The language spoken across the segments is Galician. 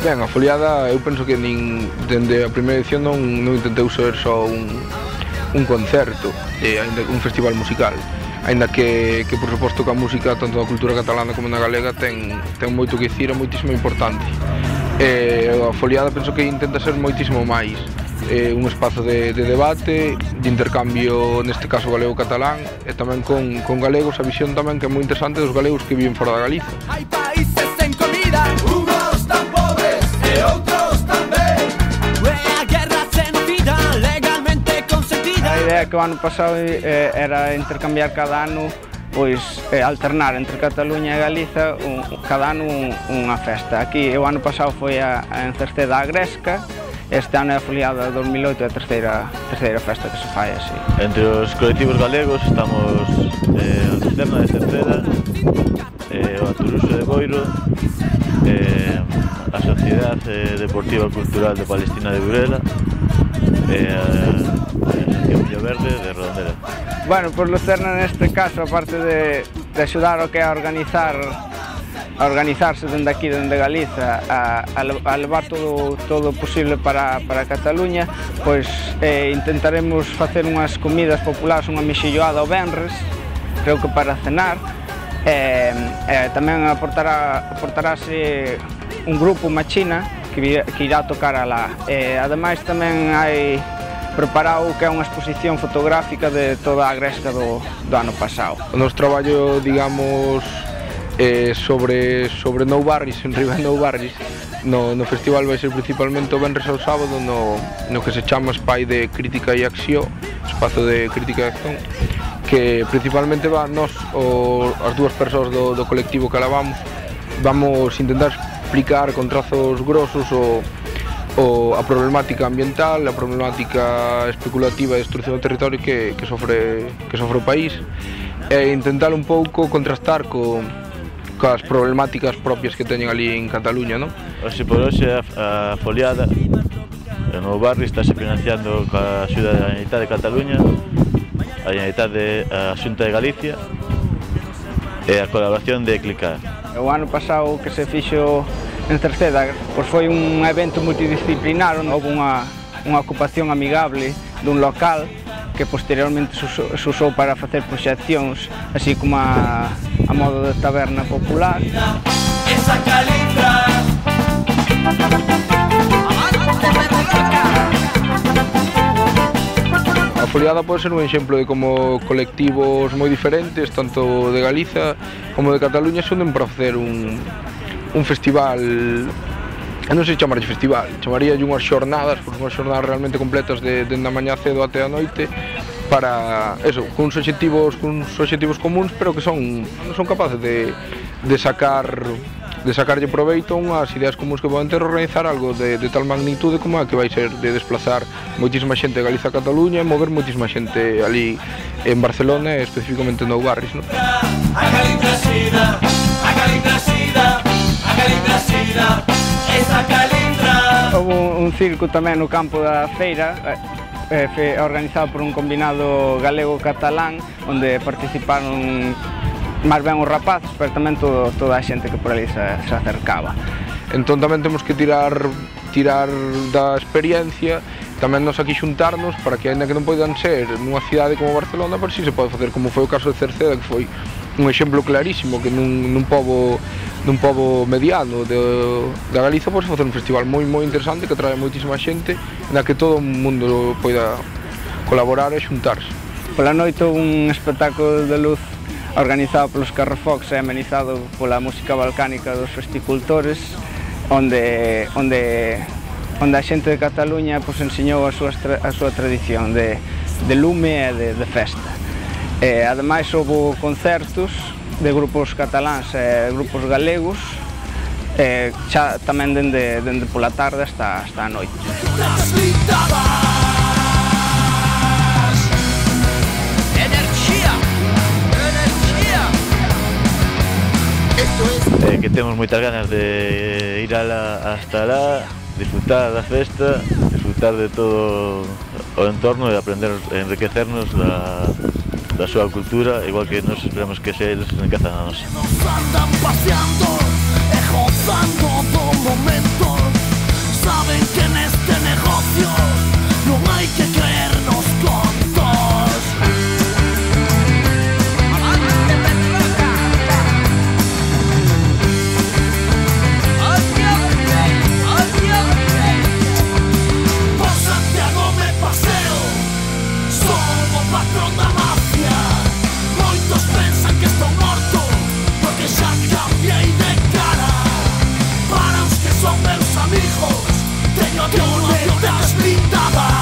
Ben, a foliada eu penso que nin dende a primeira edición non intenteu ser só un concerto, aínda un festival musical, aínda que por suposto que a música tanto da cultura catalana como na galega ten moito que dicir e moitísima importancia. A foliada penso que intenta ser moitísimo máis, un espazo de debate, de intercambio, neste caso galego-catalán, e tamén con galegos, a visión tamén que é moi interesante dos galegos que viven fora da Galiza. Hai países sen comida, unos tan pobres e outros tan ben. A guerra sen vida, legalmente consentida. A idea que o ano pasado era intercambiar cada ano, pois alternar entre Cataluña e Galiza cada ano unha festa. Aquí o ano pasado foi en Cerceda a Gresca. Este ano é a foliada 2008, a terceira festa que se fai así. Entre os colectivos galegos estamos a Lucerna de Cerceda, o Aturuso de Boiro, a Sociedade Deportiva Cultural de Palestina de Burela e a Millo Verde de Redondela. Bueno, por Lucerna neste caso, aparte de axudar o que é a organizarse dende aquí, dende Galiza, a levar todo o posible para Cataluña, pois intentaremos facer unhas comidas populares, unha mexilloada o venres, creo que para cenar, tamén aportarase un grupo, unha china, que irá tocar alá. Ademais tamén hai preparado que é unha exposición fotográfica de toda a Gresca do ano pasado. O noso traballo, digamos, sobre Nou Barris, en riba de Nou Barris, no festival vai ser principalmente o venres ao sábado no que se chama Espai de Crítica e Acción, espazo de crítica e acción, que principalmente nós, as dúas persoas do colectivo que alabamos, vamos intentar explicar con trazos grosos a problemática ambiental, a problemática especulativa de destrucción do territorio que sofre o país, e intentar un pouco contrastar coas problemáticas propias que teñen ali en Cataluña, non? Hoxe por hoxe a foliada en Nou Barris estáse financiando coa axuda da Generalitat de Cataluña, a Generalitat a Xunta de Galicia e a colaboración de Clicar. O ano pasado que se fixo en Cerceda, pois foi un evento multidisciplinar, houve unha ocupación amigable dun local que posteriormente se usou para facer proxeccións, así como a modo de taberna popular. Esa calindra. A foliada pode ser un exemplo de como colectivos moi diferentes, tanto de Galiza como de Cataluña, se unen para facer un festival. Non sei chamarlle festival, chamaría unhas xornadas, porque unhas xornadas realmente completas dende a mañá cedo até a noite, para eso, con uns obxectivos comuns, pero que son capaces de sacarlle proveito unhas ideas comuns que poden ter, organizar algo de tal magnitude como a que vai ser de desplazar moitísima xente de Galiza a Cataluña e mover moitísima xente ali en Barcelona e especificamente en Nou Barris, non? Houve un circo tamén no campo da feira, organizado por un combinado galego-catalán, onde participaron máis ben os rapaces, pero tamén toda a xente que por ali se acercaba. Entón tamén temos que tirar da experiencia, tamén nos aquí xuntarnos para que, aínda que non poidan ser nunha cidade como Barcelona, pero si se pode facer, como foi o caso de Cerceda, que foi un exemplo clarísimo, que nun pobo mediano da Galiza pode facer un festival moi interesante que trae moitísima xente, na que todo o mundo poida colaborar e xuntarse. Pola noite un espectáculo de luz organizado polos Carrefox e amenizado pola música balcánica dos festicultores, onde a xente de Cataluña enseñou a súa tradición de lume e de festa. Ademais, houve concertos de grupos cataláns e grupos galegos, xa tamén dende pola tarde hasta a noite. Que temos moitas ganas de ir hasta lá, disfrutar da festa, disfrutar de todo o entorno e aprender a enriquecernos da súa cultura, igual que nos esperamos que se eles enriquezan a nosa. saben que en este negocio no hay que creernos tontos. ¡Avante, Petroca! Por Santiago me paseo, somos patrón da mafia. Moitos pensan que estou morto, porque xa cambiei de cara. Para os que son meus amigos, teño tormentas pintadas.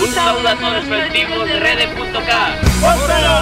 Un saúdo a todos os festivos de Rede.k. ¡Póntelo,